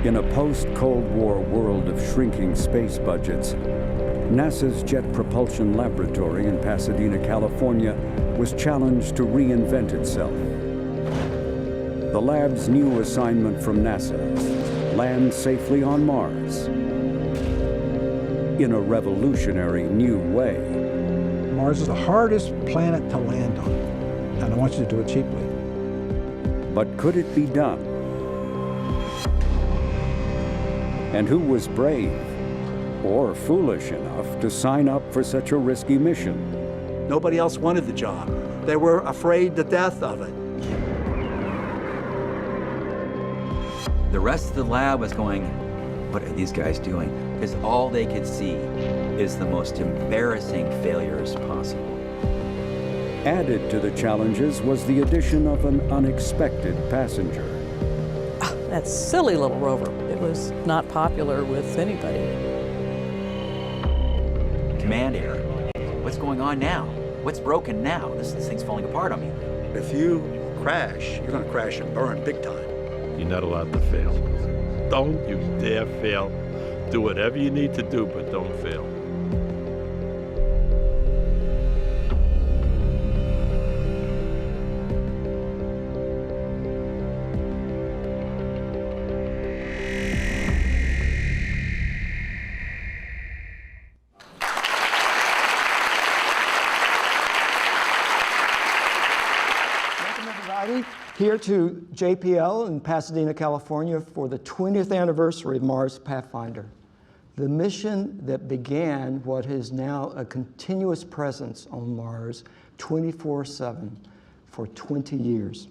In a post-Cold War world of shrinking space budgets, NASA's Jet Propulsion Laboratory in Pasadena, California, was challenged to reinvent itself. The lab's new assignment from NASA: land safely on Mars in a revolutionary new way. Mars is the hardest planet to land on, and I want you to do it cheaply. But could it be done? And who was brave or foolish enough to sign up for such a risky mission? Nobody else wanted the job. They were afraid to death of it. The rest of the lab was going, what are these guys doing? Because all they could see is the most embarrassing failures possible. Added to the challenges was the addition of an unexpected passenger. That silly little rover. It was not popular with anybody. Command error. What's going on now? What's broken now? This thing's falling apart on me. If you crash, you're going to crash and burn big time. You're not allowed to fail. Don't you dare fail. Do whatever you need to do, but don't fail. Here to JPL in Pasadena, California for the 20th anniversary of Mars Pathfinder, the mission that began what is now a continuous presence on Mars 24/7 for 20 years.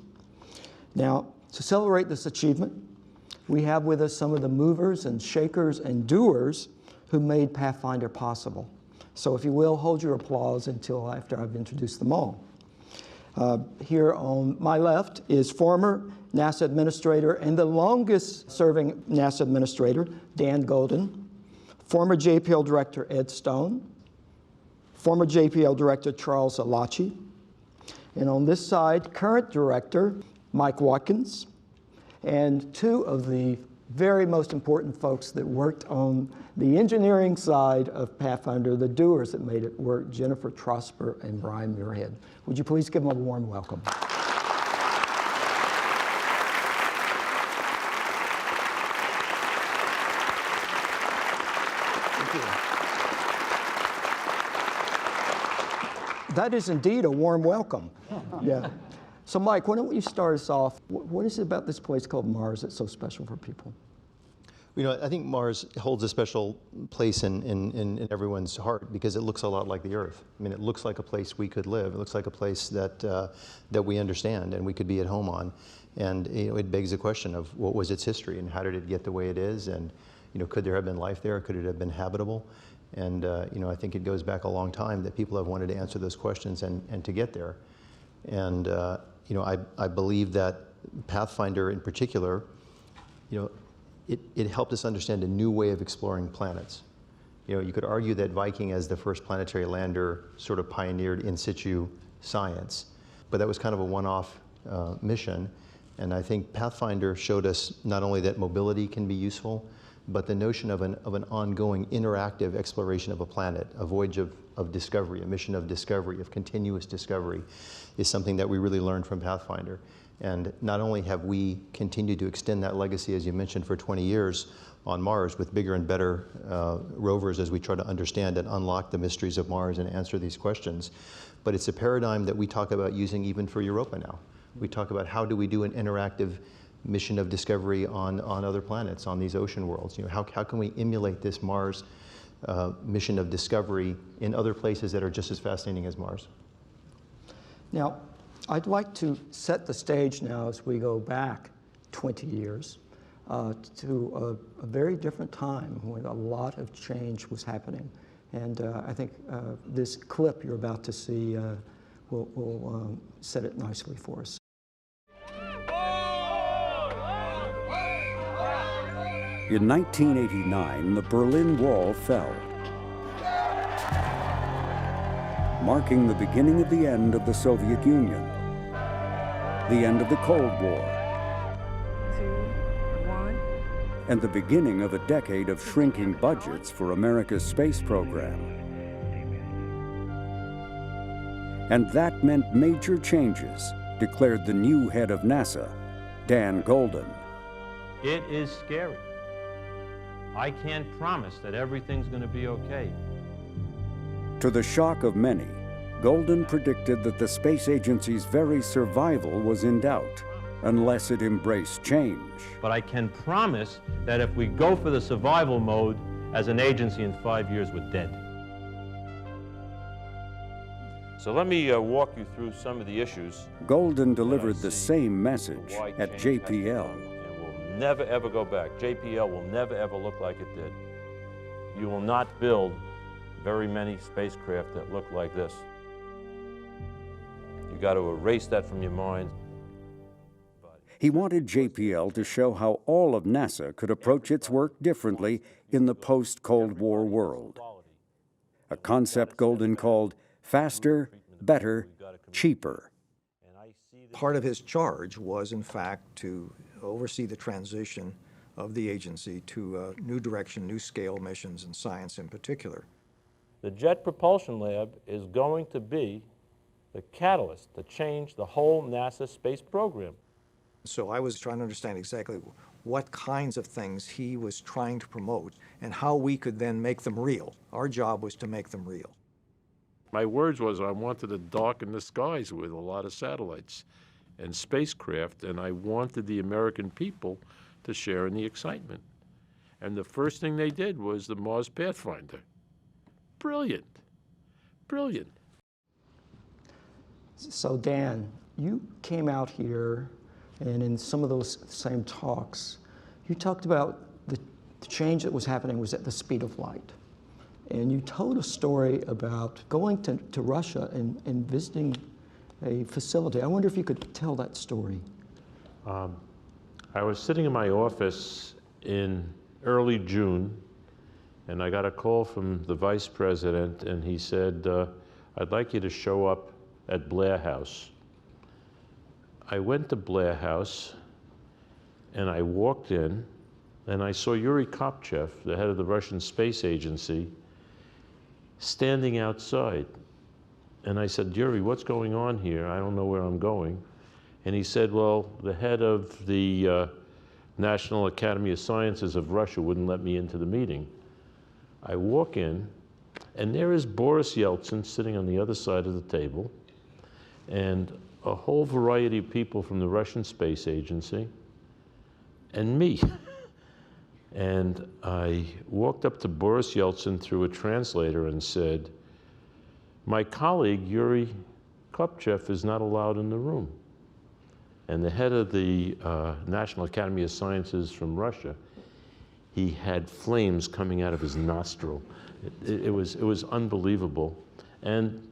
Now, to celebrate this achievement, we have with us some of the movers and shakers and doers who made Pathfinder possible. So if you will, hold your applause until after I've introduced them all. Here on my left is former NASA administrator and the longest serving NASA administrator, Dan Golden, former JPL director, Ed Stone, former JPL director, Charles Alachi, and on this side, current director, Mike Watkins, and two of the very most important folks that worked on the engineering side of Pathfinder, the doers that made it work, Jennifer Trosper and Brian Muirhead. Would you please give them a warm welcome? Thank you. That is indeed a warm welcome. Yeah. So Mike, why don't you start us off? What is it about this place called Mars that's so special for people? You know, I think Mars holds a special place in everyone's heart because it looks a lot like the Earth. I mean, it looks like a place we could live. It looks like a place that that we understand and we could be at home on. And you know, it begs the question of what was its history and how did it get the way it is? And you know, could there have been life there? Could it have been habitable? And you know, I think it goes back a long time that people have wanted to answer those questions and to get there. And you know, I believe that Pathfinder in particular, you know, it helped us understand a new way of exploring planets. You know, you could argue that Viking as the first planetary lander sort of pioneered in situ science, but that was kind of a one-off mission. And I think Pathfinder showed us not only that mobility can be useful, but the notion of an ongoing interactive exploration of a planet, a voyage of discovery, a mission of discovery, of continuous discovery, is something that we really learned from Pathfinder. And not only have we continued to extend that legacy, as you mentioned, for 20 years on Mars with bigger and better rovers as we try to understand and unlock the mysteries of Mars and answer these questions, but it's a paradigm that we talk about using even for Europa now. We talk about how do we do an interactive mission of discovery on other planets, on these ocean worlds. You know, how can we emulate this Mars mission of discovery in other places that are just as fascinating as Mars? Now, I'd like to set the stage now as we go back 20 years to a very different time when a lot of change was happening. And I think this clip you're about to see will set it nicely for us. In 1989, the Berlin Wall fell, marking the beginning of the end of the Soviet Union, the end of the Cold War, and the beginning of a decade of shrinking budgets for America's space program. And that meant major changes, declared the new head of NASA, Dan Golden. It is scary. I can't promise that everything's going to be okay. To the shock of many, Golden predicted that the space agency's very survival was in doubt unless it embraced change. But I can promise that if we go for the survival mode, as an agency in 5 years, we're dead. So let me walk you through some of the issues. Golden delivered the same message at JPL. And we'll never ever go back. JPL will never ever look like it did. You will not build very many spacecraft that look like this. You got to erase that from your mind. He wanted JPL to show how all of NASA could approach its work differently in the post-Cold War world. A concept Golden called faster, better, cheaper. Part of his charge was, in fact, to oversee the transition of the agency to a new direction, new scale missions, and science in particular. The Jet Propulsion Lab is going to be the catalyst to change the whole NASA space program. So I was trying to understand exactly what kinds of things he was trying to promote and how we could then make them real. Our job was to make them real. My words was I wanted to darken the skies with a lot of satellites and spacecraft, and I wanted the American people to share in the excitement. And the first thing they did was the Mars Pathfinder. Brilliant, brilliant. So Dan, you came out here, and in some of those same talks, you talked about the change that was happening was at the speed of light. And you told a story about going to Russia and visiting a facility. I wonder if you could tell that story. I was sitting in my office in early June, and I got a call from the vice president, and he said, I'd like you to show up at Blair House. I went to Blair House, and I walked in, and I saw Yuri Kopchev, the head of the Russian Space Agency, standing outside. And I said, Yuri, what's going on here? I don't know where I'm going. And he said, well, the head of the National Academy of Sciences of Russia wouldn't let me into the meeting. I walk in, and there is Boris Yeltsin sitting on the other side of the table, and a whole variety of people from the Russian Space Agency, and me. And I walked up to Boris Yeltsin through a translator and said, my colleague, Yuri Kopchev, is not allowed in the room. And the head of the National Academy of Sciences from Russia, he had flames coming out of his nostril. It was unbelievable. And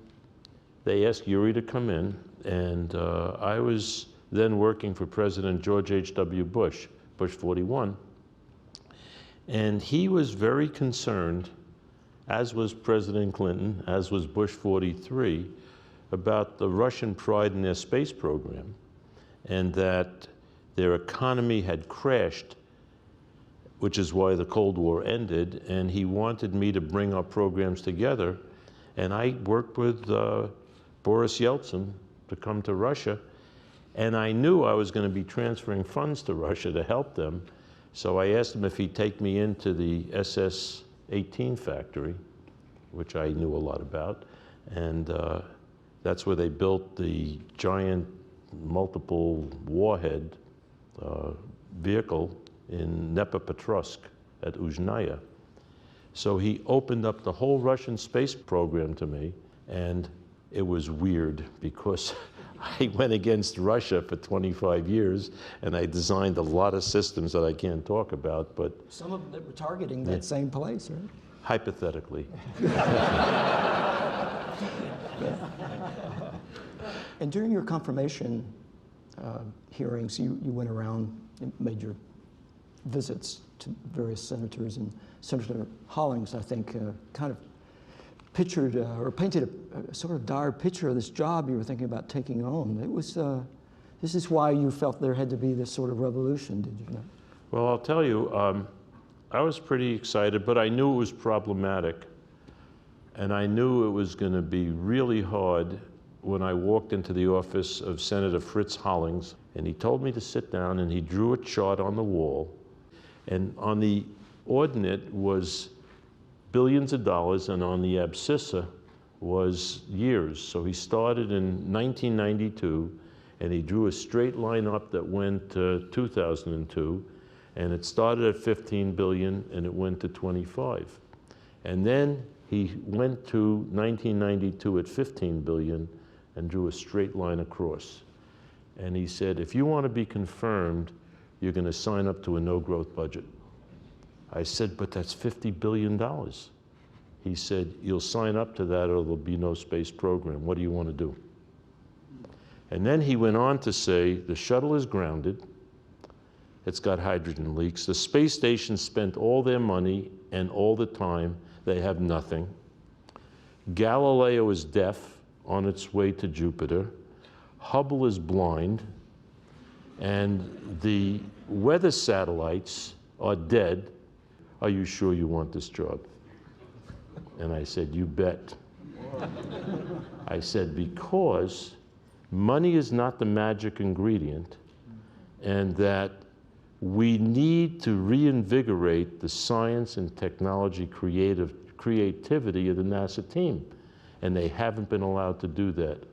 they asked Yuri to come in, and I was then working for President George H.W. Bush, Bush 41. And he was very concerned, as was President Clinton, as was Bush 43, about the Russian pride in their space program, and that their economy had crashed, which is why the Cold War ended, and he wanted me to bring our programs together. And I worked with Boris Yeltsin to come to Russia, and I knew I was going to be transferring funds to Russia to help them. So I asked him if he'd take me into the SS-18 factory, which I knew a lot about, and that's where they built the giant multiple warhead vehicle in Dnepropetrovsk at Uzhnaya. So he opened up the whole Russian space program to me, and it was weird because I went against Russia for 25 years, and I designed a lot of systems that I can't talk about, but... Some of them were targeting that same place, right? Hypothetically. And during your confirmation hearings, you went around and made your visits to various senators, and Senator Hollings, I think, kind of pictured or painted a sort of dire picture of this job you were thinking about taking on. It was, this is why you felt there had to be this sort of revolution, did you not? Well, I'll tell you, I was pretty excited, but I knew it was problematic. And I knew it was going to be really hard when I walked into the office of Senator Fritz Hollings, and he told me to sit down, and he drew a chart on the wall. And on the ordinate was billions of dollars, and on the abscissa was years. So he started in 1992, and he drew a straight line up that went to 2002, and it started at 15 billion, and it went to 25. And then he went to 1992 at 15 billion and drew a straight line across. And he said, if you want to be confirmed, you're going to sign up to a no-growth budget. I said, but that's $50 billion. He said, you'll sign up to that or there'll be no space program. What do you want to do? And then he went on to say, the shuttle is grounded. It's got hydrogen leaks. The space station spent all their money and all the time. They have nothing. Galileo is deaf on its way to Jupiter. Hubble is blind. And the weather satellites are dead. Are you sure you want this job? And I said, you bet. I said, because money is not the magic ingredient, and that we need to reinvigorate the science and technology creativity of the NASA team. And they haven't been allowed to do that.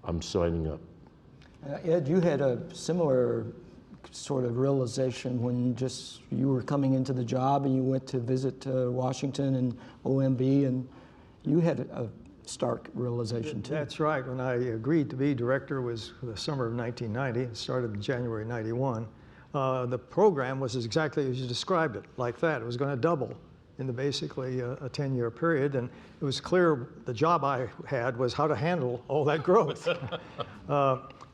I'm signing up. Ed, you had a similar sort of realization when you were coming into the job and you went to visit Washington and OMB, and you had a stark realization too. That's right. When I agreed to be director was the summer of 1990. It started in January 91. The program was exactly as you described it, like that. It was going to double in basically a 10-year period, and it was clear the job I had was how to handle all that growth.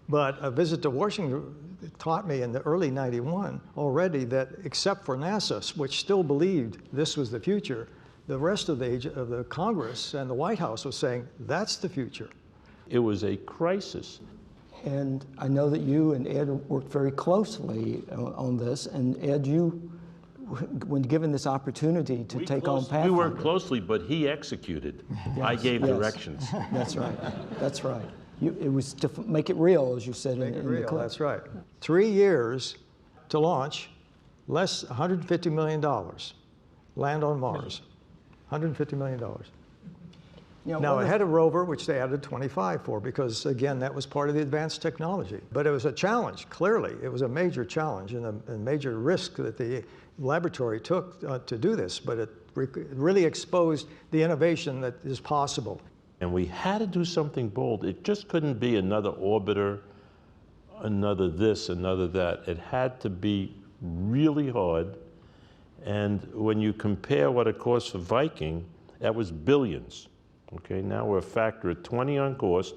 But a visit to Washington taught me in the early 91 already that except for NASA, which still believed this was the future, the rest of the Congress and the White House was saying, that's the future. It was a crisis. And I know that you and Ed worked very closely on this, and Ed, when given this opportunity to take on Pathfinder. We worked closely, but he executed. Yes, I gave directions. That's right. That's right. It was to make it real, as you said in the clip. That's right. 3 years to launch, less $150 million. Land on Mars, $150 million. Now, it had a rover, which they added 25 for, because, again, that was part of the advanced technology. But it was a challenge, clearly. It was a major challenge and a major risk that the laboratory took to do this. But it really exposed the innovation that is possible. And we had to do something bold. It just couldn't be another orbiter, another this, another that. It had to be really hard. And when you compare what it cost for Viking, that was billions. Okay, now we're a factor of 20 on cost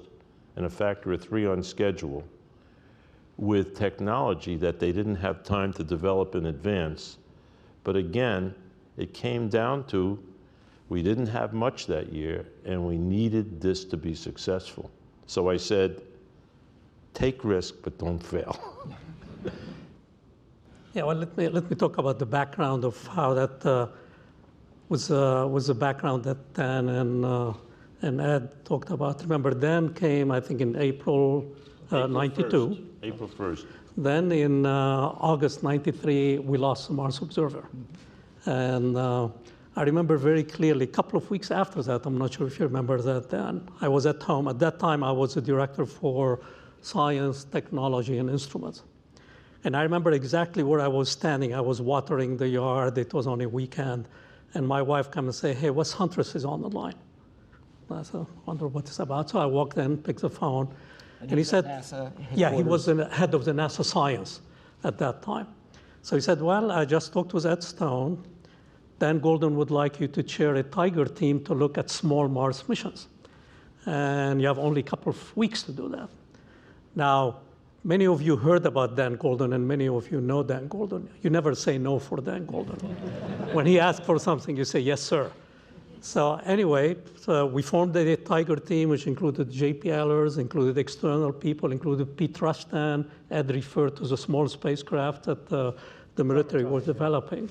and a factor of 3 on schedule with technology that they didn't have time to develop in advance. But again, it came down to we didn't have much that year and we needed this to be successful. So I said, take risk, but don't fail. Yeah, well, let me talk about the background of how that was the background that Dan and Ed talked about. Remember, Dan came, I think, in April 92. April 1st. Then in August 93, we lost the Mars Observer. And I remember very clearly, a couple of weeks after that, I'm not sure if you remember that, Dan, I was at home. At that time, I was the director for science, technology, and instruments. And I remember exactly where I was standing. I was watering the yard. It was on a weekend. And my wife came and said, hey, Wes Huntress is on the line. I said, I wonder what it's about. So I walked in, picked the phone, and he said, yeah, he was the head of the NASA science at that time. So he said, well, I just talked with Ed Stone. Dan Golden would like you to chair a Tiger team to look at small Mars missions. And you have only a couple of weeks to do that. Now, many of you heard about Dan Golden, and many of you know Dan Golden. You never say no for Dan Golden. When he asks for something, you say, yes, sir. So anyway, we formed a Tiger team, which included JPLers, included external people, included Pete Rushton. Ed referred to the small spacecraft that the military was developing.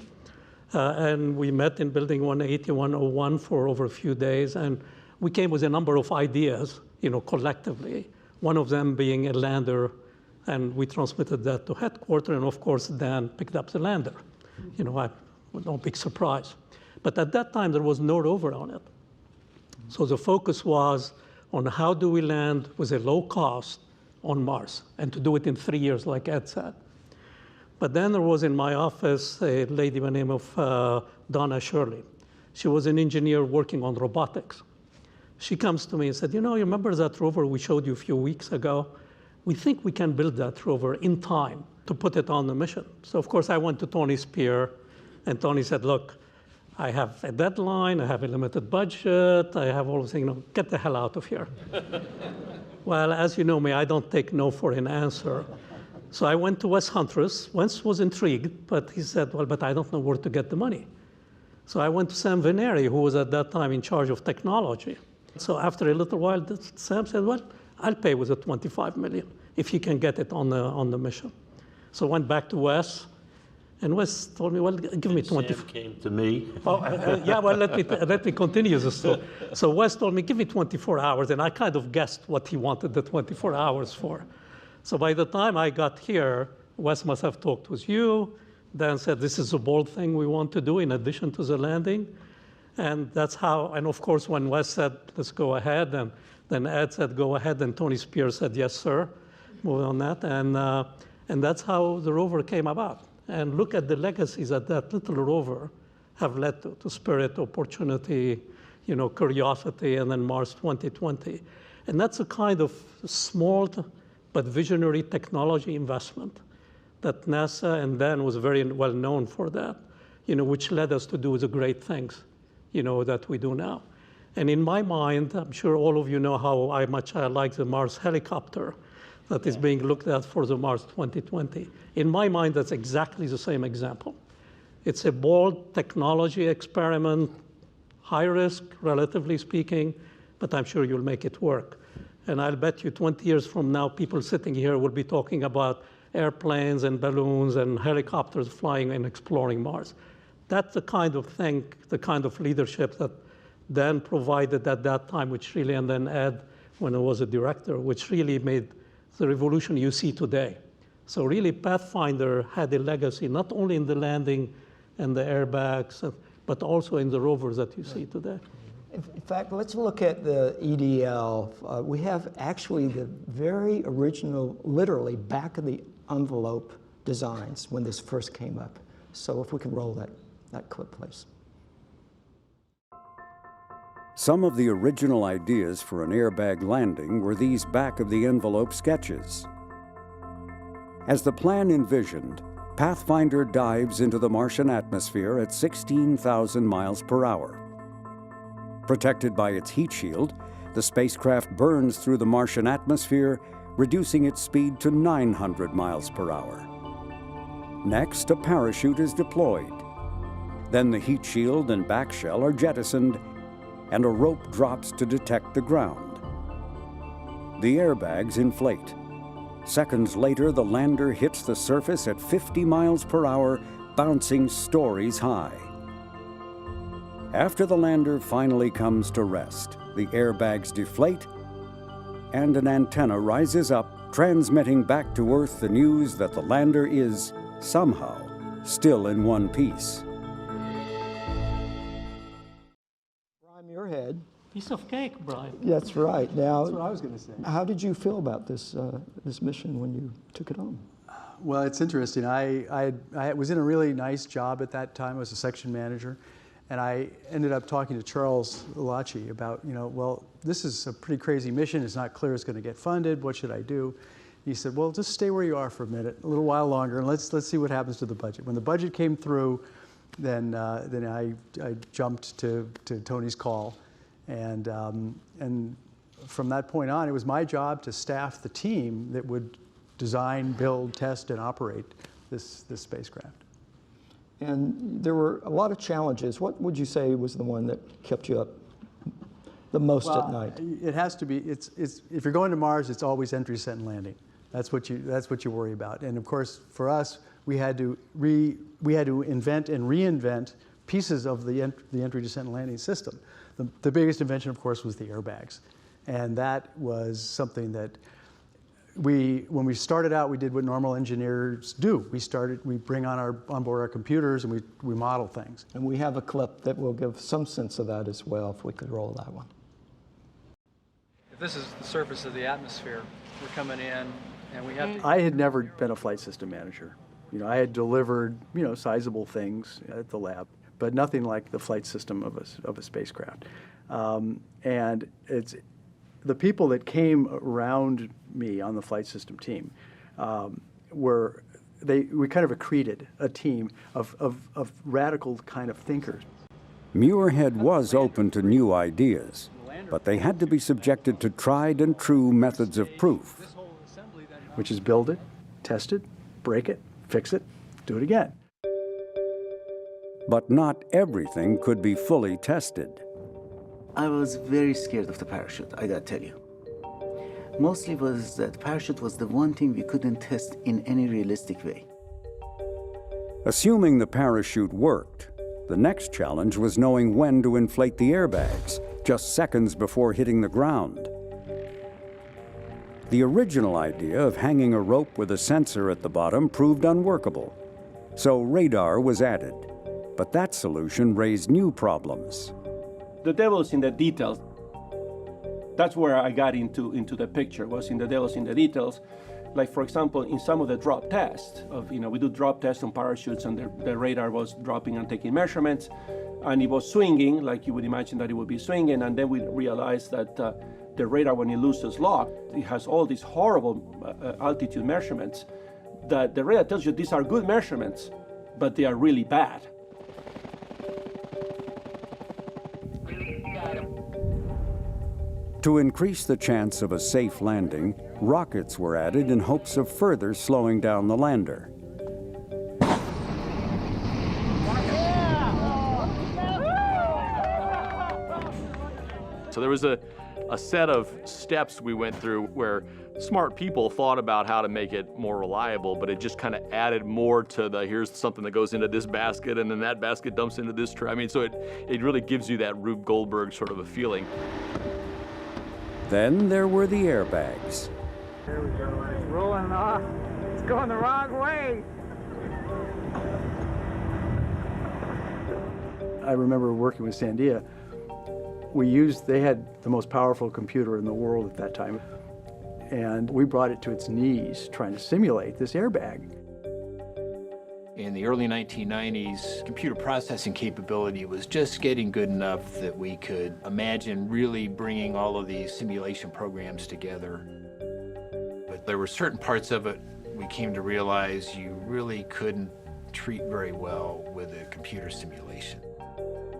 And we met in Building 180, 101 for over a few days, and we came with a number of ideas, collectively. One of them being a lander, and we transmitted that to headquarters, and of course, Dan picked up the lander. No big surprise. But at that time, there was no rover on it. So the focus was on how do we land with a low cost on Mars, and to do it in 3 years, like Ed said. But then there was in my office a lady by the name of Donna Shirley. She was an engineer working on robotics. She comes to me and said, you remember that rover we showed you a few weeks ago? We think we can build that rover in time to put it on the mission. So of course I went to Tony Spear, and Tony said, look, I have a deadline, I have a limited budget, I have all those things, get the hell out of here. Well, as you know me, I don't take no for an answer. So I went to Wes Huntress. Wes was intrigued, but he said, well, but I don't know where to get the money. So I went to Sam Veneri, who was at that time in charge of technology. So after a little while, Sam said, well, I'll pay with the $25 million if you can get it on the mission. So I went back to Wes, and Wes told me, well, give me 24. Sam came to me. Yeah, well, let me continue this story. So Wes told me, give me 24 hours, and I kind of guessed what he wanted the 24 hours for. So by the time I got here, Wes must have talked with you. Dan said, this is a bold thing we want to do in addition to the landing. And that's how, and of course, when Wes said, let's go ahead, and then Ed said, go ahead, and Tony Spears said, yes, sir, moving on that. And that's how the rover came about. And look at the legacies that that little rover have led to Spirit, Opportunity, Curiosity, and then Mars 2020. And that's a kind of small but visionary technology investment that NASA and Dan was very well known for that, which led us to do the great things, that we do now. And in my mind, I'm sure all of you know how much I like the Mars helicopter that is being looked at for the Mars 2020. In my mind, that's exactly the same example. It's a bold technology experiment, high risk, relatively speaking, but I'm sure you'll make it work. And I'll bet you 20 years from now, people sitting here will be talking about airplanes and balloons and helicopters flying and exploring Mars. That's the kind of thing, the kind of leadership that Dan provided at that time, which really, and then Ed, when I was a director, which really made the revolution you see today. So really, Pathfinder had a legacy, not only in the landing and the airbags, but also in the rovers that you see today. In fact, let's look at the EDL. We have actually the very original, literally back of the envelope designs when this first came up. So if we can roll that clip, please. Some of the original ideas for an airbag landing were these back-of-the-envelope sketches. As the plan envisioned, Pathfinder dives into the Martian atmosphere at 16,000 miles per hour. Protected by its heat shield, the spacecraft burns through the Martian atmosphere, reducing its speed to 900 miles per hour. Next, a parachute is deployed. Then the heat shield and back shell are jettisoned, and a rope drops to detect the ground. The airbags inflate. Seconds later, the lander hits the surface at 50 miles per hour, bouncing stories high. After the lander finally comes to rest, the airbags deflate, and an antenna rises up, transmitting back to Earth the news that the lander is, somehow, still in one piece. Brian Muirhead. Piece of cake, Brian. That's right. Now, that's what I was going to say. How did you feel about this mission when you took it on? Well, it's interesting. I was in a really nice job at that time. I was a section manager. And I ended up talking to Charles Lachi about, well, this is a pretty crazy mission. It's not clear it's going to get funded. What should I do? He said, well, just stay where you are for a minute, a little while longer, and let's see what happens to the budget. When the budget came through, then I jumped to Tony's call. And from that point on, it was my job to staff the team that would design, build, test, and operate this spacecraft. And there were a lot of challenges. What would you say was the one that kept you up the most at night? It has to be. If you're going to Mars, it's always entry, descent, and landing. That's what you worry about. And of course, for us, we had to invent and reinvent pieces of the entry, descent, and landing system. The biggest invention, of course, was the airbags. And that was something that when we started out, we did what normal engineers do. We bring on board our computers and we model things. And we have a clip that will give some sense of that as well, if we could roll that one. If this is the surface of the atmosphere, we're coming in and we have to... I had never been a flight system manager. You know, I had delivered, sizable things at the lab, but nothing like the flight system of a spacecraft. And it's the people that came around me on the flight system team we kind of accreted a team of radical kind of thinkers. Muirhead was open to new ideas, but they had to be subjected to tried and true methods of proof. Which is build it, test it, break it, fix it, do it again. But not everything could be fully tested. I was very scared of the parachute, I gotta tell you. Mostly was that the parachute was the one thing we couldn't test in any realistic way. Assuming the parachute worked, the next challenge was knowing when to inflate the airbags, just seconds before hitting the ground. The original idea of hanging a rope with a sensor at the bottom proved unworkable, so radar was added. But that solution raised new problems. The devil's in the details. That's where I got into the picture, was in the devil's in the details. Like, for example, in some of the drop tests, we do drop tests on parachutes, and the radar was dropping and taking measurements, and it was swinging, like you would imagine that it would be swinging, and then we realized that the radar, when it loses lock, it has all these horrible altitude measurements that the radar tells you these are good measurements, but they are really bad. To increase the chance of a safe landing, rockets were added in hopes of further slowing down the lander. So there was a set of steps we went through where smart people thought about how to make it more reliable, but it just kind of added more to here's something that goes into this basket, and then that basket dumps into this tray. I mean, so it really gives you that Rube Goldberg sort of a feeling. Then there were the airbags. There we go, it's rolling off. It's going the wrong way. I remember working with Sandia. They had the most powerful computer in the world at that time. And we brought it to its knees trying to simulate this airbag. In the early 1990s, computer processing capability was just getting good enough that we could imagine really bringing all of these simulation programs together. But there were certain parts of it we came to realize you really couldn't treat very well with a computer simulation.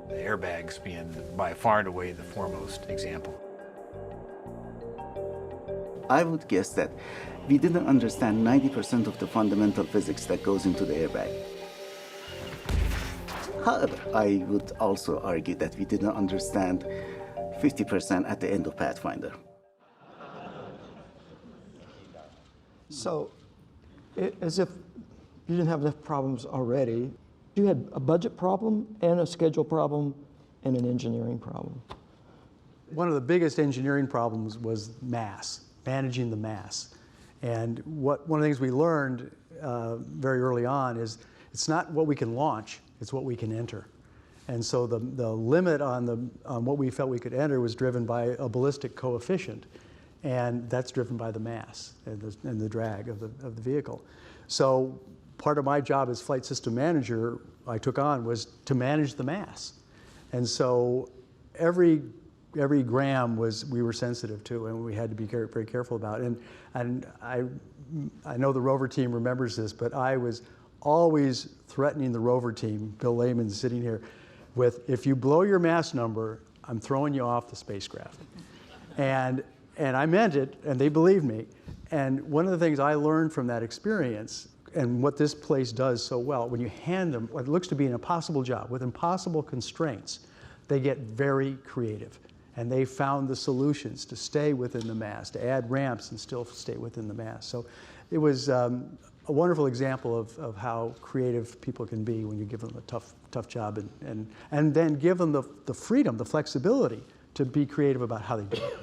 The airbags being by far and away the foremost example. I would guess that we didn't understand 90% of the fundamental physics that goes into the airbag. However, I would also argue that we didn't understand 50% at the end of Pathfinder. So, as if you didn't have enough problems already, you had a budget problem and a schedule problem and an engineering problem. One of the biggest engineering problems was mass, managing the mass. And one of the things we learned very early on is it's not what we can launch, it's what we can enter. And so the limit on what we felt we could enter was driven by a ballistic coefficient, and that's driven by the mass and the drag of the vehicle. So part of my job as flight system manager I took on was to manage the mass. And so every gram we were sensitive to, and we had to be very careful about. And I know the Rover team remembers this, but I was always threatening the Rover team, Bill Lehman's sitting here, with, if you blow your mass number, I'm throwing you off the spacecraft. And I meant it, and they believed me. And one of the things I learned from that experience, and what this place does so well, when you hand them what looks to be an impossible job with impossible constraints, they get very creative. And they found the solutions to stay within the mass, to add ramps and still stay within the mass. So it was a wonderful example of how creative people can be when you give them a tough job and then give them the freedom, the flexibility to be creative about how they do it.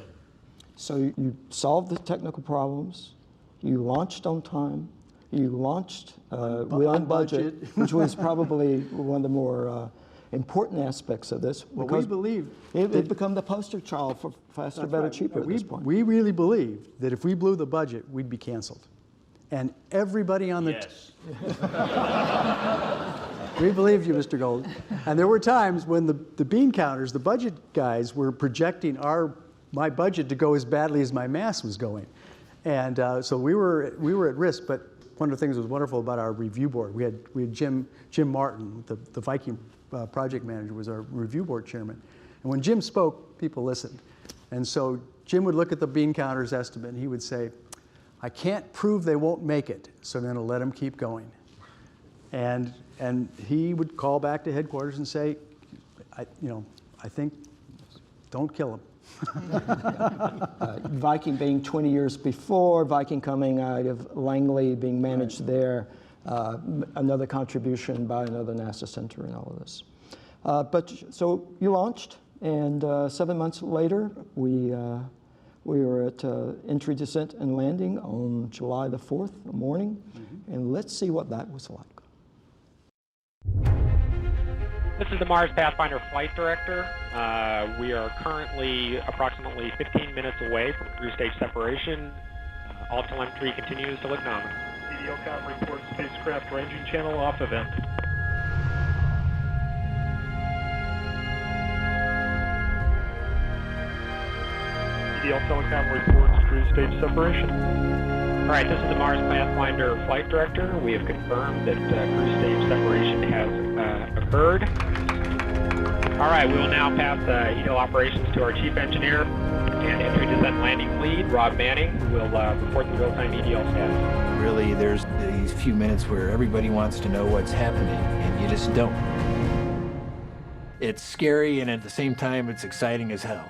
So you solved the technical problems, you launched on time, you launched on budget, which was probably one of the more important aspects of this. Well, we believe it become the poster child for faster, better, cheaper at this point. We really believe that if we blew the budget, we'd be canceled. And everybody on the we believed you, Mr. Gold. And there were times when the bean counters, the budget guys, were projecting my budget to go as badly as my mass was going. And so we were at risk, but one of the things that was wonderful about our review board, we had Jim Martin, the Viking project manager, was our review board chairman. And when Jim spoke, people listened. And so Jim would look at the bean counters estimate and he would say, I can't prove they won't make it, so I'm going to let them keep going. And he would call back to headquarters and say, I think, don't kill them. Viking being 20 years before, Viking coming out of Langley, being managed there, another contribution by another NASA center in all of this. So you launched, and 7 months later, we were at entry, descent, and landing on July the 4th morning, and let's see what that was like. This is the Mars Pathfinder flight director. We are currently approximately 15 minutes away from cruise stage separation. All telemetry continues to look nominal. EDLCOM reports spacecraft ranging channel off event. EDLCOM reports cruise stage separation. All right, this is the Mars Pathfinder flight director. We have confirmed that cruise stage separation has occurred. All right, we will now pass EDL operations to our chief engineer and entry, descent, landing lead, Rob Manning, who will report the real-time EDL status. Really, there's these few minutes where everybody wants to know what's happening, and you just don't. It's scary, and at the same time, it's exciting as hell.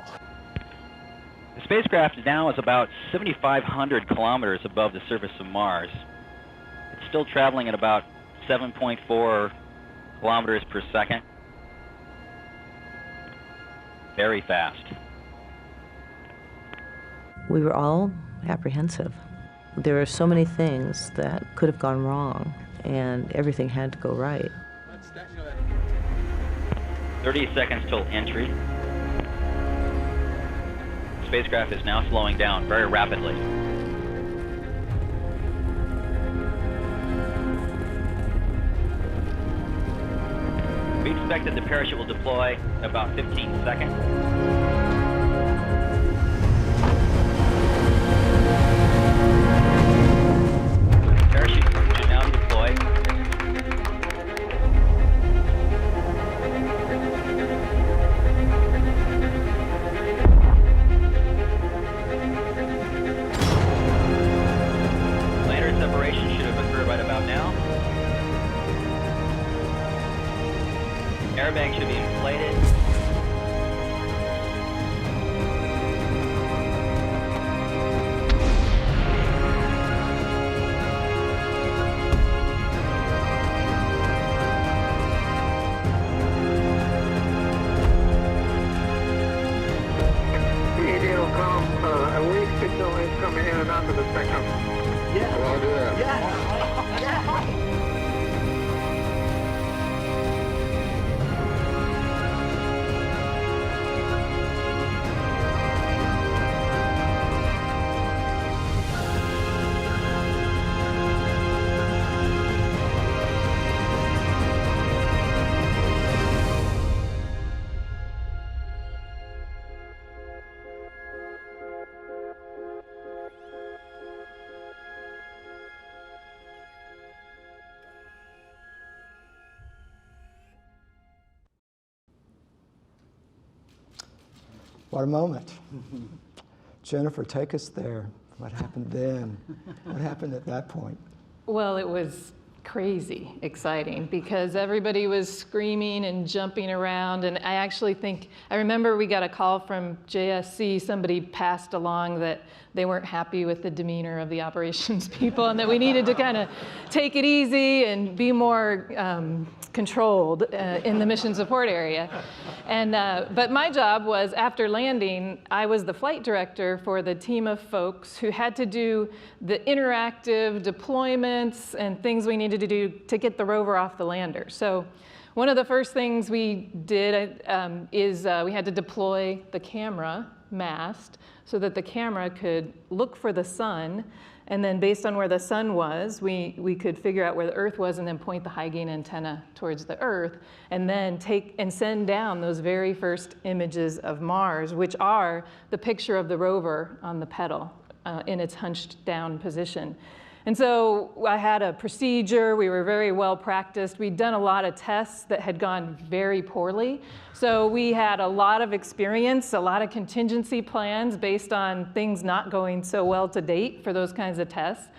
The spacecraft now is about 7,500 kilometers above the surface of Mars. It's still traveling at about 7.4 kilometers per second. Very fast. We were all apprehensive. There were so many things that could have gone wrong, and everything had to go right. 30 seconds till entry. The spacecraft is now slowing down very rapidly. We expect that the parachute will deploy in about 15 seconds. Parachute should now be deployed. Lander separation should have occurred right about now. Airbag should be inflated. EDLCOM, a weak signal is coming in and out of the spectrum. Yeah. Roger that. Yeah. What a moment. Jennifer, take us there. What happened then? What happened at that point? Well, it was crazy exciting because everybody was screaming and jumping around. And I actually think, I remember we got a call from JSC, somebody passed along that they weren't happy with the demeanor of the operations people and that we needed to kind of take it easy and be more controlled in the mission support area. And, but my job was, after landing, I was the flight director for the team of folks who had to do the interactive deployments and things we needed to do to get the rover off the lander. So one of the first things we did is we had to deploy the camera mast so that the camera could look for the sun, and then based on where the sun was, we could figure out where the Earth was and then point the high gain antenna towards the Earth, and then take and send down those very first images of Mars, which are the picture of the rover on the pedal in its hunched down position. And so I had a procedure, we were very well practiced. We'd done a lot of tests that had gone very poorly. So we had a lot of experience, a lot of contingency plans based on things not going so well to date for those kinds of tests.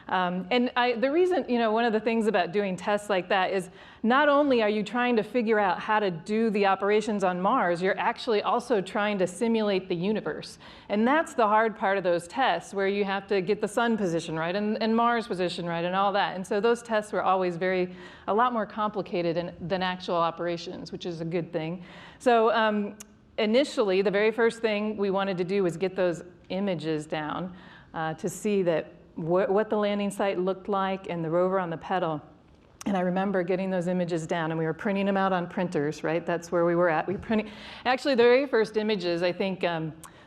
The reason, one of the things about doing tests like that is not only are you trying to figure out how to do the operations on Mars, you're actually also trying to simulate the universe. And that's the hard part of those tests, where you have to get the sun position right and Mars position right and all that. And so those tests were always a lot more complicated than actual operations, which is a good thing. So initially, the very first thing we wanted to do was get those images down to see that what the landing site looked like and the rover on the pedal. And I remember getting those images down, and we were printing them out on printers, right? That's where we were at. Actually, the very first images, I think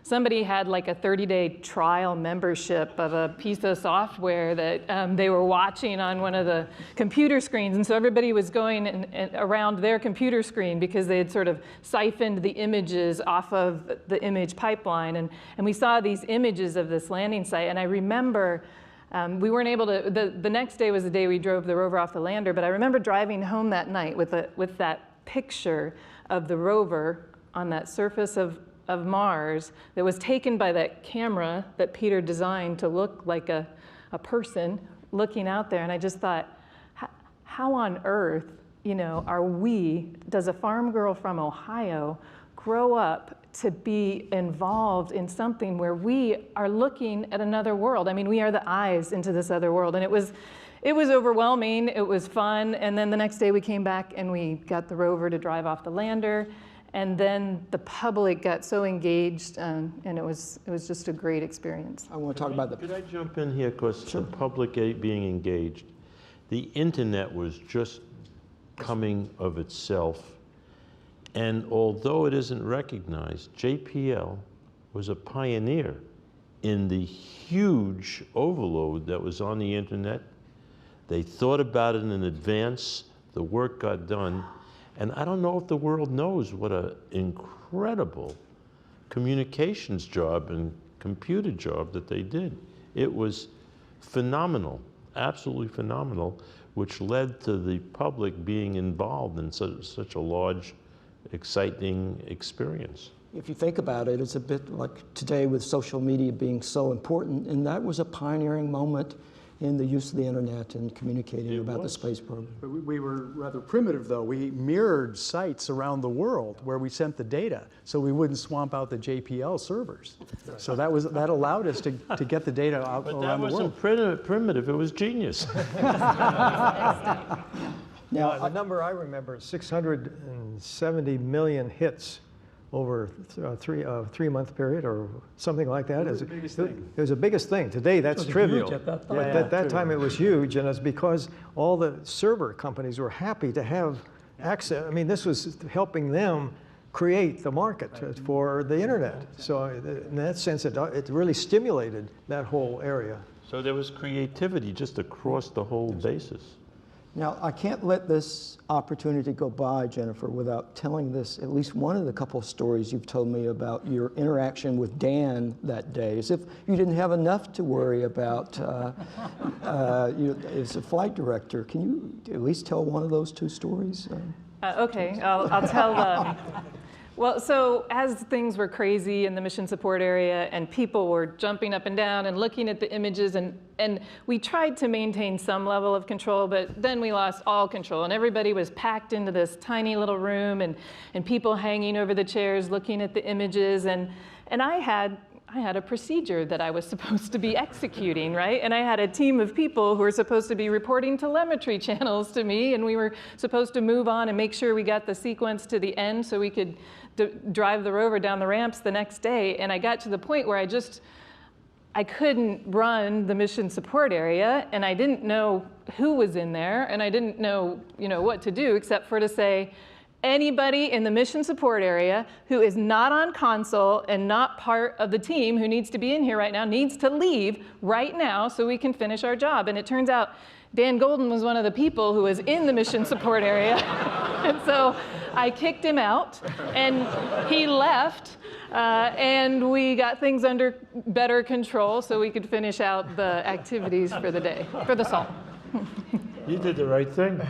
somebody had like a 30-day trial membership of a piece of software that they were watching on one of the computer screens. And so everybody was going and around their computer screen because they had sort of siphoned the images off of the image pipeline. And we saw these images of this landing site. And I remember we weren't able to, the next day was the day we drove the rover off the lander, but I remember driving home that night with that picture of the rover on that surface of Mars that was taken by that camera that Peter designed to look like a person looking out there. And I just thought, how on earth, does a farm girl from Ohio grow up to be involved in something where we are looking at another world? I mean, we are the eyes into this other world. And it was overwhelming, it was fun. And then the next day we came back and we got the rover to drive off the lander. And then the public got so engaged, and it was just a great experience. I want to talk about the... Could I jump in here, because the public being engaged, the internet was just coming of itself. And although it isn't recognized, JPL was a pioneer in the huge overload that was on the internet. They thought about it in advance, the work got done. And I don't know if the world knows what an incredible communications job and computer job that they did. It was phenomenal, absolutely phenomenal, which led to the public being involved in such a large, exciting experience. If you think about it, it's a bit like today with social media being so important, and that was a pioneering moment in the use of the internet and communicating about the space program. We were rather primitive, though. We mirrored sites around the world where we sent the data, so we wouldn't swamp out the JPL servers. So that allowed us to get the data out around the world. But that wasn't primitive, it was genius. Now, the number I remember is 670 million hits over a three-month period or something like that. It was the biggest thing. It was the biggest thing. Today, that's trivial. At that time. At that time, it was huge, and it's because all the server companies were happy to have access. I mean, this was helping them create the market for the internet. So in that sense, it really stimulated that whole area. So there was creativity just across the whole basis. Now, I can't let this opportunity go by, Jennifer, without telling this, at least one of the couple of stories you've told me about your interaction with Dan that day, as if you didn't have enough to worry about as a flight director. Can you at least tell one of those two stories? Okay, I'll tell Well, so as things were crazy in the mission support area and people were jumping up and down and looking at the images, and we tried to maintain some level of control, but then we lost all control and everybody was packed into this tiny little room and people hanging over the chairs looking at the images, and I had a procedure that I was supposed to be executing, right? And I had a team of people who were supposed to be reporting telemetry channels to me, and we were supposed to move on and make sure we got the sequence to the end so we could drive the rover down the ramps the next day. And I got to the point where I couldn't run the mission support area, and I didn't know who was in there, and I didn't know, what to do except for to say, anybody in the mission support area who is not on console and not part of the team who needs to be in here right now needs to leave right now so we can finish our job. And it turns out Dan Golden was one of the people who was in the mission support area. And so I kicked him out and he left and we got things under better control so we could finish out the activities for the day, for the SAL. You did the right thing.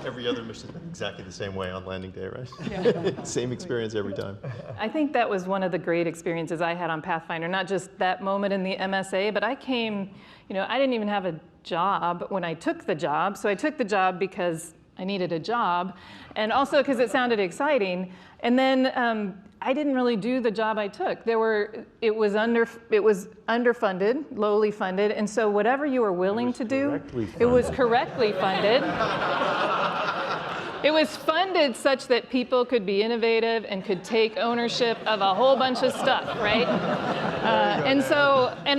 Every other mission exactly the same way on landing day, right? Yeah. Same experience every time. I think that was one of the great experiences I had on Pathfinder, not just that moment in the MSA, but I came, I didn't even have a job when I took the job. So I took the job because I needed a job, and also because it sounded exciting. And then I didn't really do the job I took. It was underfunded, lowly funded, and so whatever you were willing to do, it was correctly funded. It was funded such that people could be innovative and could take ownership of a whole bunch of stuff, right? And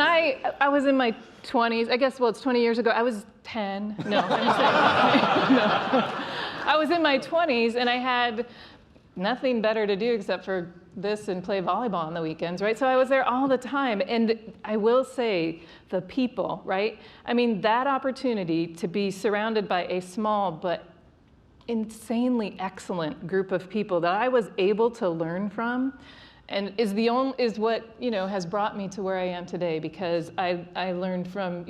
I was in my 20s. I guess, well, it's 20 years ago. I was 10. No, I'm just saying. No. I was in my 20s, and I had nothing better to do except for this and play volleyball on the weekends, right? So I was there all the time. And I will say, the people, right? I mean, that opportunity to be surrounded by a small but insanely excellent group of people that I was able to learn from, and is what has brought me to where I am today, because I learned from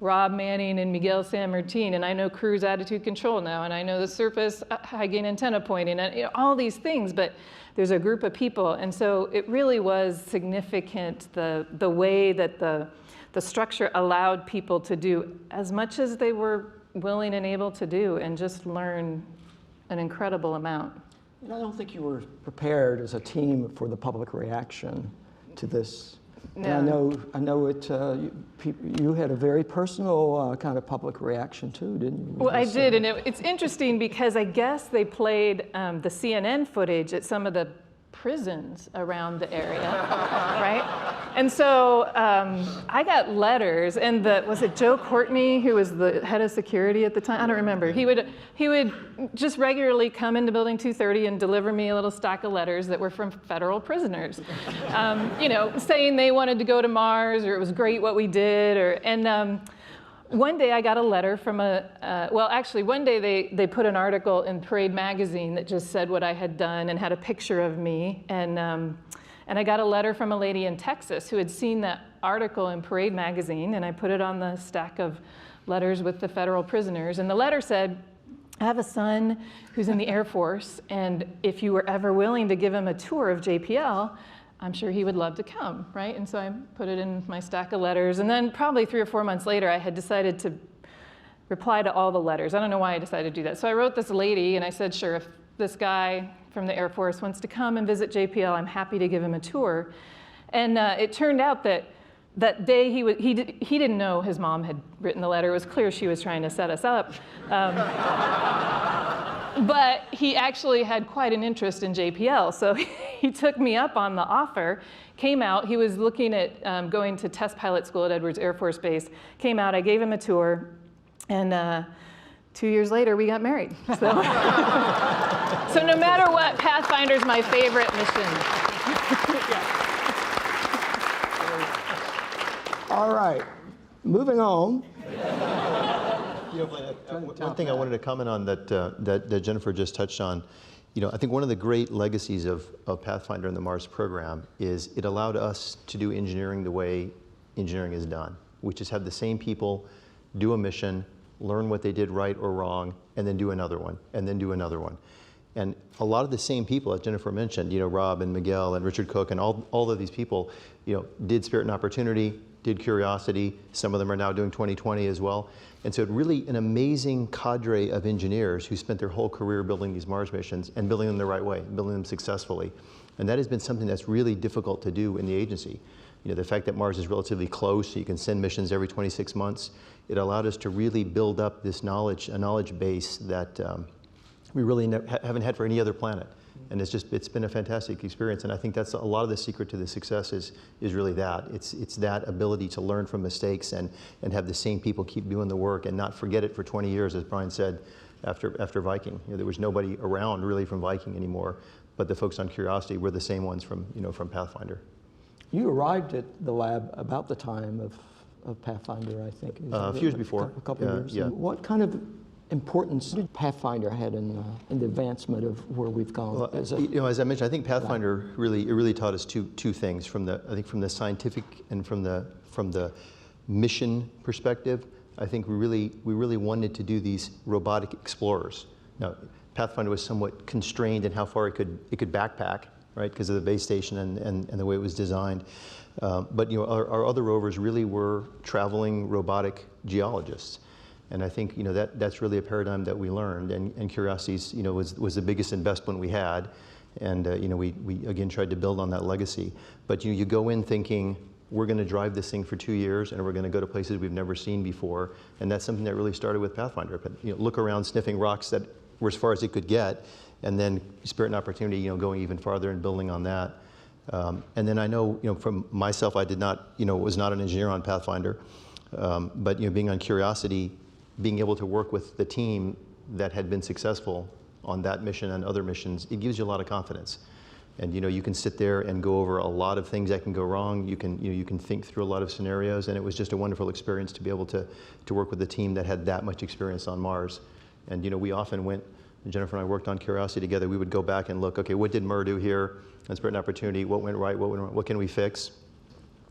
Rob Manning and Miguel San Martin, and I know cruise attitude control now, and I know the surface high gain antenna pointing, and all these things, but there's a group of people, and so it really was significant the way that the structure allowed people to do as much as they were willing and able to do, and just learn an incredible amount. And I don't think you were prepared as a team for the public reaction to this. No. And I know it. You had a very personal kind of public reaction too, didn't you? Well, I did, and it's interesting because I guess they played the CNN footage at some of the prisons around the area, right? And so I got letters, and was it Joe Courtney, who was the head of security at the time? I don't remember. He would just regularly come into Building 230 and deliver me a little stack of letters that were from federal prisoners, saying they wanted to go to Mars, or it was great what we did, one day I got a letter from one day they put an article in Parade magazine that just said what I had done and had a picture of me. And I got a letter from a lady in Texas who had seen that article in Parade magazine, and I put it on the stack of letters with the federal prisoners. And the letter said, I have a son who's in the Air Force, and if you were ever willing to give him a tour of JPL, I'm sure he would love to come, right? And so I put it in my stack of letters. And then probably 3 or 4 months later, I had decided to reply to all the letters. I don't know why I decided to do that. So I wrote this lady, and I said, sure, if this guy from the Air Force wants to come and visit JPL, I'm happy to give him a tour. And it turned out that day he didn't know his mom had written the letter. It was clear she was trying to set us up. But he actually had quite an interest in JPL, so he took me up on the offer, came out. He was looking at going to test pilot school at Edwards Air Force Base, came out, I gave him a tour, and 2 years later, we got married. So, so no matter what, Pathfinder's my favorite mission. All right, moving on. One thing I wanted to comment on that Jennifer just touched on, I think one of the great legacies of Pathfinder and the Mars program is it allowed us to do engineering the way engineering is done, which is have the same people do a mission, learn what they did right or wrong, and then do another one, and then do another one. And a lot of the same people, as Jennifer mentioned, Rob and Miguel and Richard Cook and all of these people, did Spirit and Opportunity, did Curiosity. Some of them are now doing 2020 as well. And so really an amazing cadre of engineers who spent their whole career building these Mars missions and building them the right way, building them successfully. And that has been something that's really difficult to do in the agency. The fact that Mars is relatively close, so you can send missions every 26 months, it allowed us to really build up this knowledge, a knowledge base that we really haven't had for any other planet. And it's been a fantastic experience. And I think that's a lot of the secret to the success is really that. It's that ability to learn from mistakes and have the same people keep doing the work and not forget it for 20 years, as Brian said, after Viking. There was nobody around really from Viking anymore, but the folks on Curiosity were the same ones from Pathfinder. You arrived at the lab about the time of Pathfinder, I think. A few years before. A couple of years. Yeah. What kind of importance did Pathfinder had in the advancement of where we've gone? Well, as I mentioned, I think Pathfinder really taught us two things from the scientific and from the mission perspective. I think we really wanted to do these robotic explorers. Now, Pathfinder was somewhat constrained in how far it could backpack, right, because of the base station and the way it was designed. But our other rovers really were traveling robotic geologists. And I think that's really a paradigm that we learned, and Curiosity's was the biggest investment we had, and we again tried to build on that legacy. But you go in thinking we're going to drive this thing for 2 years, and we're going to go to places we've never seen before, and that's something that really started with Pathfinder. But look around sniffing rocks that were as far as it could get, and then Spirit and Opportunity, going even farther and building on that. And then I know, from myself, I did not, was not an engineer on Pathfinder, but being on Curiosity, being able to work with the team that had been successful on that mission and other missions, it gives you a lot of confidence. And you can sit there and go over a lot of things that can go wrong. You can think through a lot of scenarios, and it was just a wonderful experience to be able to work with a team that had that much experience on Mars. And we often went, Jennifer and I worked on Curiosity together. We would go back and look, okay, what did Mur do here? On Spirit and Opportunity, what went right? What went wrong? What can we fix?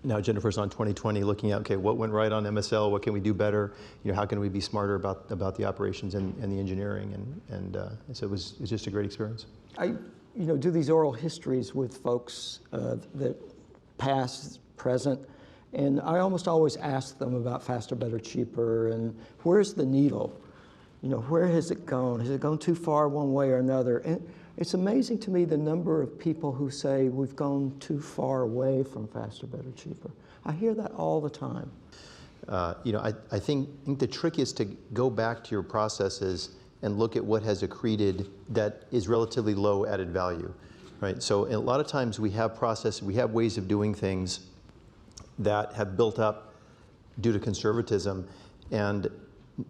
Now Jennifer's on 2020 looking at, okay, what went right on MSL? What can we do better? How can we be smarter about the operations and the engineering? And so it was just a great experience. I do these oral histories with folks that past, present, and I almost always ask them about faster, better, cheaper, and where's the needle? Where has it gone? Has it gone too far one way or another? And it's amazing to me the number of people who say we've gone too far away from faster, better, cheaper. I hear that all the time. I think the trick is to go back to your processes and look at what has accreted that is relatively low added value, right? So a lot of times we have ways of doing things that have built up due to conservatism and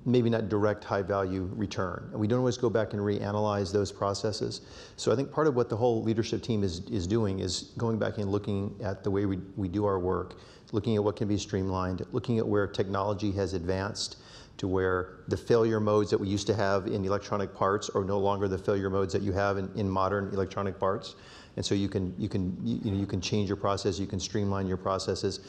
maybe not direct high value return. And we don't always go back and reanalyze those processes. So I think part of what the whole leadership team is doing is going back and looking at the way we do our work, looking at what can be streamlined, looking at where technology has advanced to where the failure modes that we used to have in electronic parts are no longer the failure modes that you have in modern electronic parts. And so you can change your process, you can streamline your processes.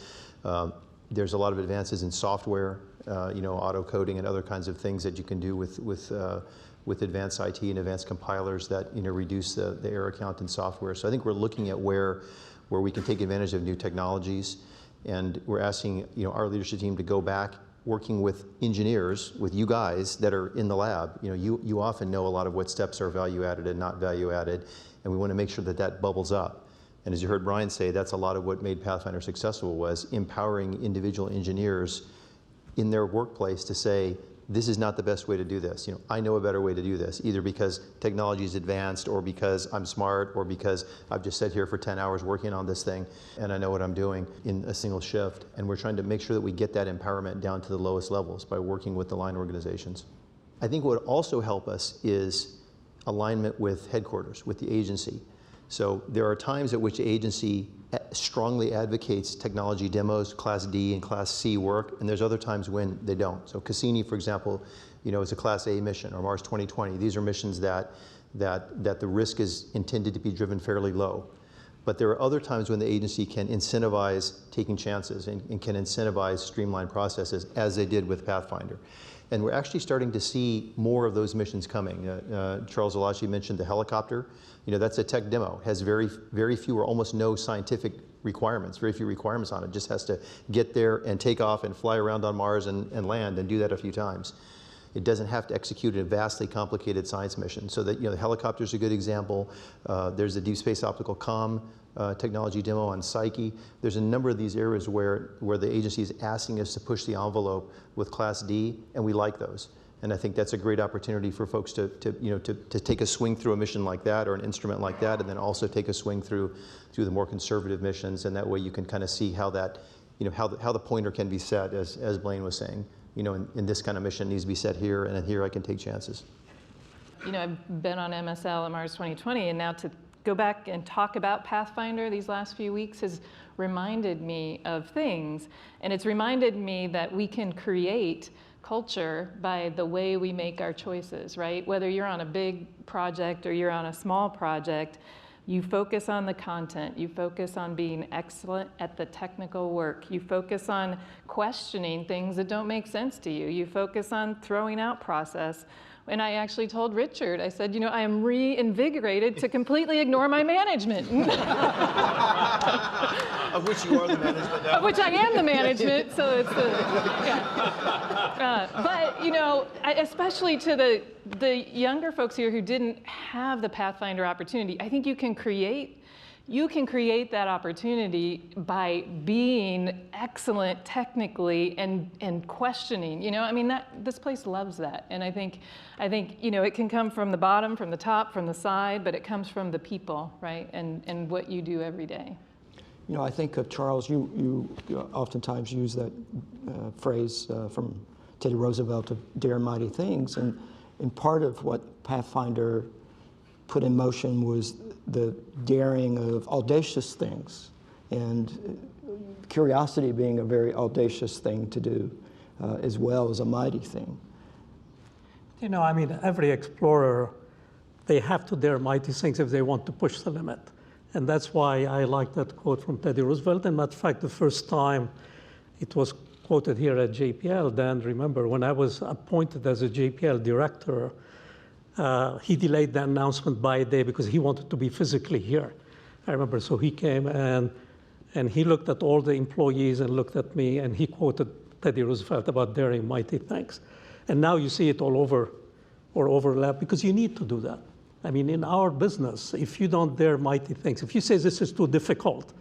There's a lot of advances in software, auto coding and other kinds of things that you can do with advanced IT and advanced compilers that reduce the error count in software. So I think we're looking at where we can take advantage of new technologies, and we're asking our leadership team to go back, working with engineers, with you guys that are in the lab. You often know a lot of what steps are value added and not value added, and we want to make sure that bubbles up. And as you heard Brian say, that's a lot of what made Pathfinder successful, was empowering individual engineers in their workplace to say, this is not the best way to do this. I know a better way to do this, either because technology is advanced or because I'm smart or because I've just sat here for 10 hours working on this thing and I know what I'm doing in a single shift. And we're trying to make sure that we get that empowerment down to the lowest levels by working with the line organizations. I think what would also help us is alignment with headquarters, with the agency. So there are times at which the agency strongly advocates technology demos, Class D and Class C work, and there's other times when they don't. So Cassini, for example, is a Class A mission, or Mars 2020. These are missions that the risk is intended to be driven fairly low. But there are other times when the agency can incentivize taking chances and can incentivize streamlined processes, as they did with Pathfinder. And we're actually starting to see more of those missions coming. Charles Olachi mentioned the helicopter. You know, that's a tech demo. It has very few or almost no scientific requirements, very few requirements on it. It just has to get there and take off and fly around on Mars and land and do that a few times. It doesn't have to execute a vastly complicated science mission. So that, you know, the helicopter's a good example. There's a deep space optical comm technology demo on Psyche. There's a number of these areas where the agency is asking us to push the envelope with Class D, and we like those. And I think that's a great opportunity for folks to take a swing through a mission like that or an instrument like that, and then also take a swing through the more conservative missions. And that way you can kind of see how that, you know, how the pointer can be set, as Blaine was saying. You know, in this kind of mission needs to be set here, and here I can take chances. You know, I've been on MSL at Mars 2020, and now to go back and talk about Pathfinder these last few weeks has reminded me of things. And it's reminded me that we can create culture by the way we make our choices, right? Whether you're on a big project or you're on a small project, you focus on the content, you focus on being excellent at the technical work, you focus on questioning things that don't make sense to you, you focus on throwing out process. And I actually told Richard, I said, you know, I am reinvigorated to completely ignore my management. Of which you are the management now. Of which I am the management, so it's the, yeah. But, you know, especially to the younger folks here who didn't have the Pathfinder opportunity, I think you can create that opportunity by being excellent technically and questioning. You know, I mean, this place loves that, and I think you know, it can come from the bottom, from the top, from the side, but it comes from the people, right, and what you do every day. You know, I think of Charles. You oftentimes use that phrase from Teddy Roosevelt of "dare mighty things," and part of what Pathfinder put in motion was the daring of audacious things, and curiosity being a very audacious thing to do, as well as a mighty thing. You know, I mean, every explorer, they have to dare mighty things if they want to push the limit. And that's why I like that quote from Teddy Roosevelt. And matter of fact, the first time it was quoted here at JPL, Dan, remember, when I was appointed as a JPL director, he delayed the announcement by a day because he wanted to be physically here. I remember, so he came and he looked at all the employees and looked at me, and he quoted Teddy Roosevelt about daring mighty things. And now you see it all over or overlap because you need to do that. I mean, in our business, if you don't dare mighty things, if you say this is too difficult,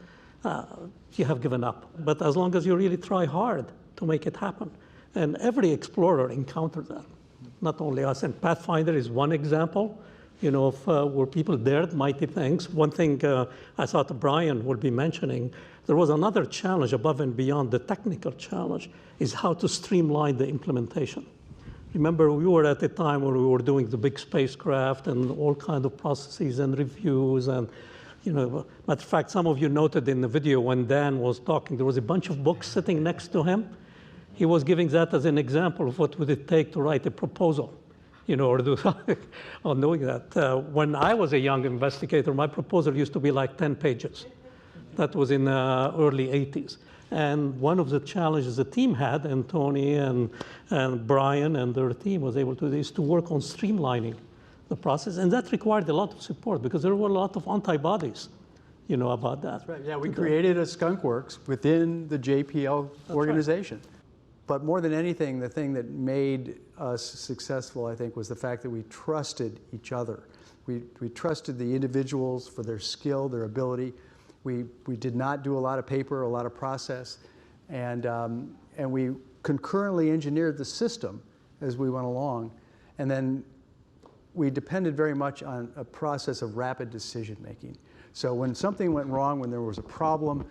you have given up. But as long as you really try hard to make it happen. And every explorer encountered that. Not only us, and Pathfinder is one example, you know, of where people dared mighty things. One thing I thought Brian would be mentioning, there was another challenge above and beyond the technical challenge, is how to streamline the implementation. Remember, we were at a time where we were doing the big spacecraft and all kinds of processes and reviews, and, you know, matter of fact, some of you noted in the video when Dan was talking, there was a bunch of books sitting next to him. He was giving that as an example of what would it take to write a proposal, you know, or do on doing that. When I was a young investigator, my proposal used to be like 10 pages. That was in the early 80s. And one of the challenges the team had, and Tony and Brian and their team was able to do, is to work on streamlining the process. And that required a lot of support because there were a lot of antibodies, you know, about that. That's right. Yeah, we created a skunk works within the JPL organization. Right. But more than anything, the thing that made us successful, I think, was the fact that we trusted each other. We trusted the individuals for their skill, their ability. We did not do a lot of paper, a lot of process, and we concurrently engineered the system as we went along. And then we depended very much on a process of rapid decision making. So when something went wrong, when there was a problem,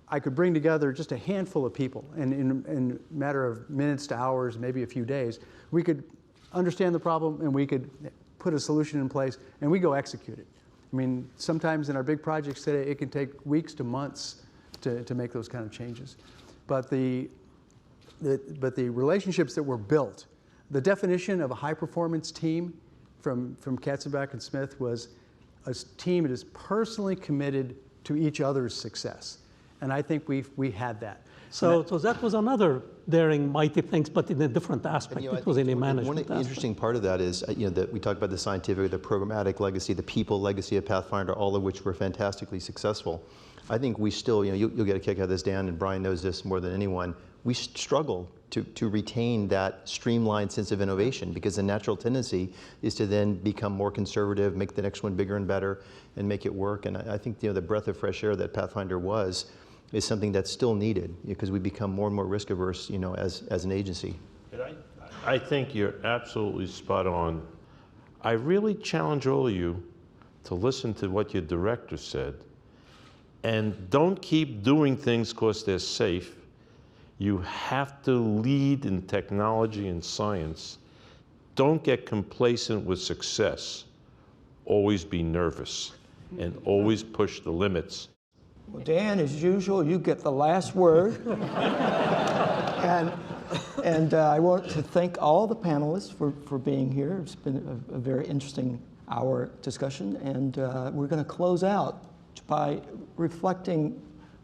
I could bring together just a handful of people, and in a matter of minutes to hours, maybe a few days, we could understand the problem and we could put a solution in place and we go execute it. I mean, sometimes in our big projects today, it can take weeks to months to make those kind of changes. But the relationships that were built, the definition of a high-performance team from Katzenbach and Smith was a team that is personally committed to each other's success. And I think we had that. So that was another daring, mighty things, but in a different aspect. It was in a management One interesting part of that is, that we talk about the scientific, the programmatic legacy, the people legacy of Pathfinder, all of which were fantastically successful. I think we still, you'll get a kick out of this, Dan, and Brian knows this more than anyone, we struggle to retain that streamlined sense of innovation, because the natural tendency is to then become more conservative, make the next one bigger and better, and make it work. And I think the breath of fresh air that Pathfinder was is something that's still needed, because we become more and more risk averse, as an agency. I think you're absolutely spot on. I really challenge all of you to listen to what your director said, and don't keep doing things because they're safe. You have to lead in technology and science. Don't get complacent with success. Always be nervous and always push the limits. Well, Dan, as usual, you get the last word. and I want to thank all the panelists for being here. It's been a very interesting hour discussion, and we're going to close out by reflecting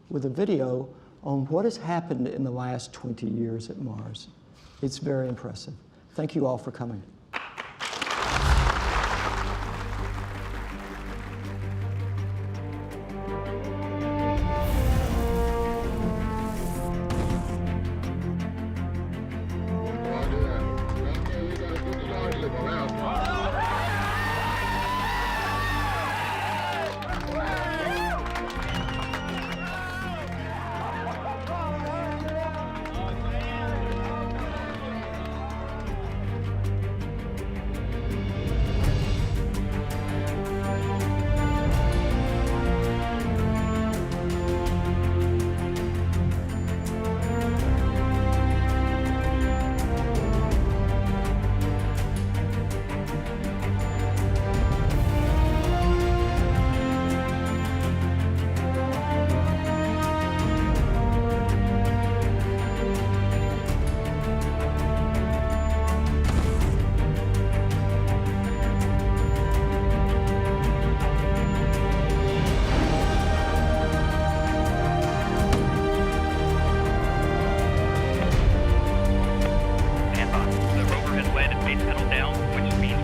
with a video on what has happened in the last 20 years at Mars. It's very impressive. Thank you all for coming.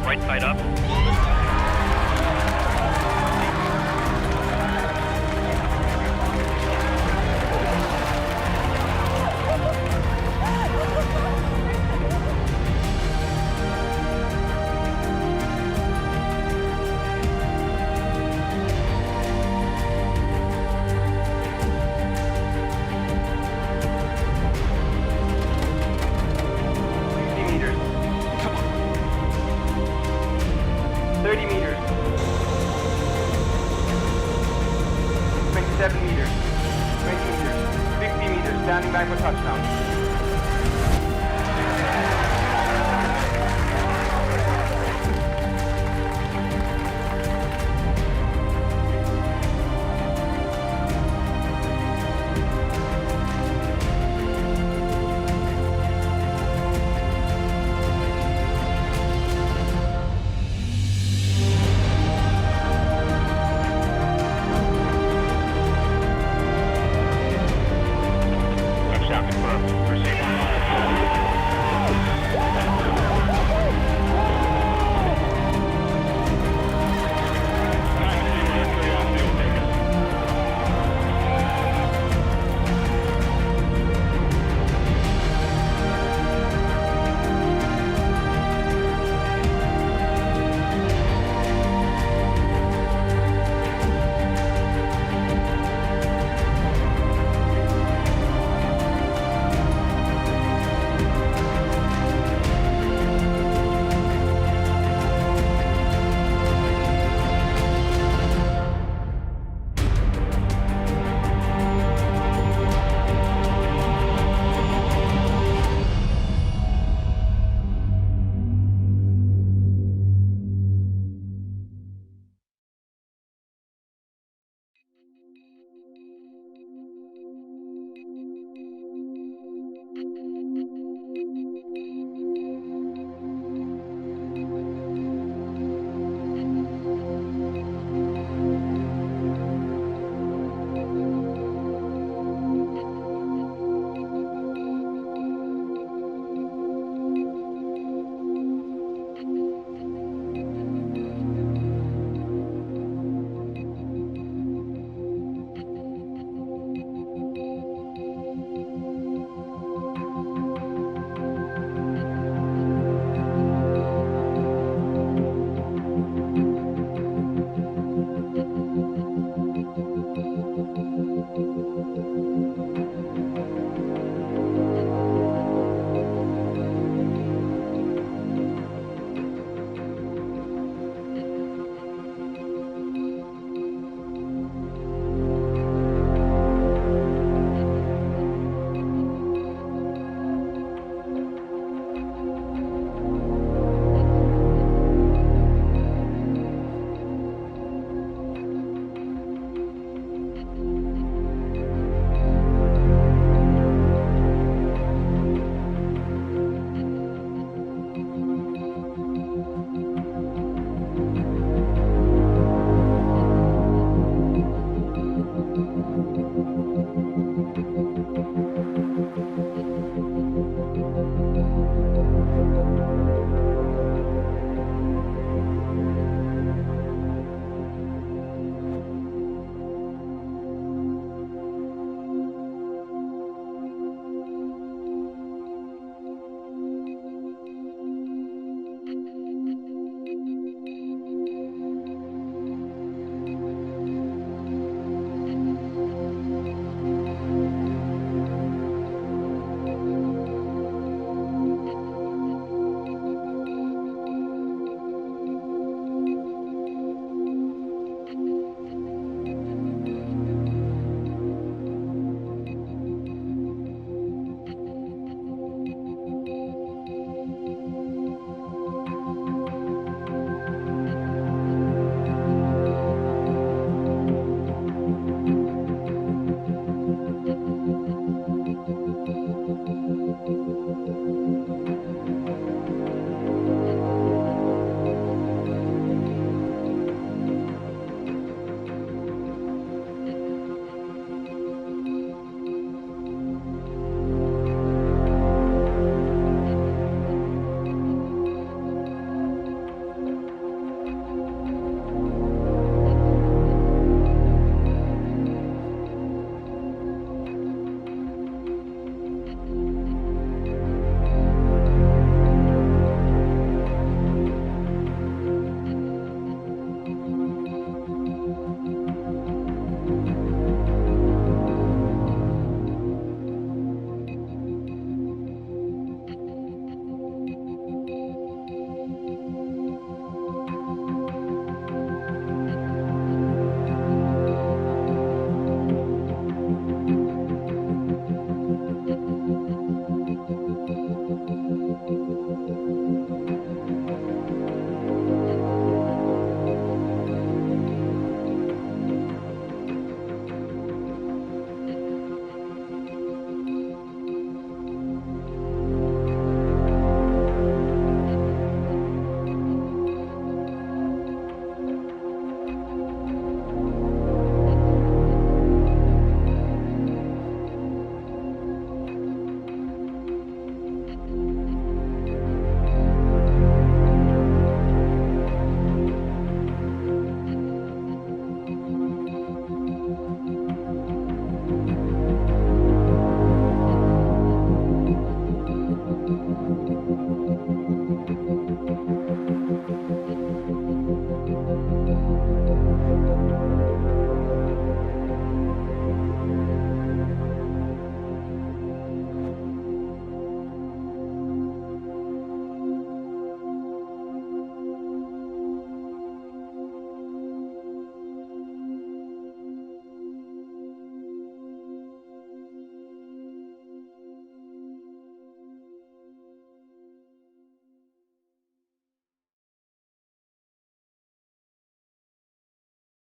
right side up. Standing back for touchdown.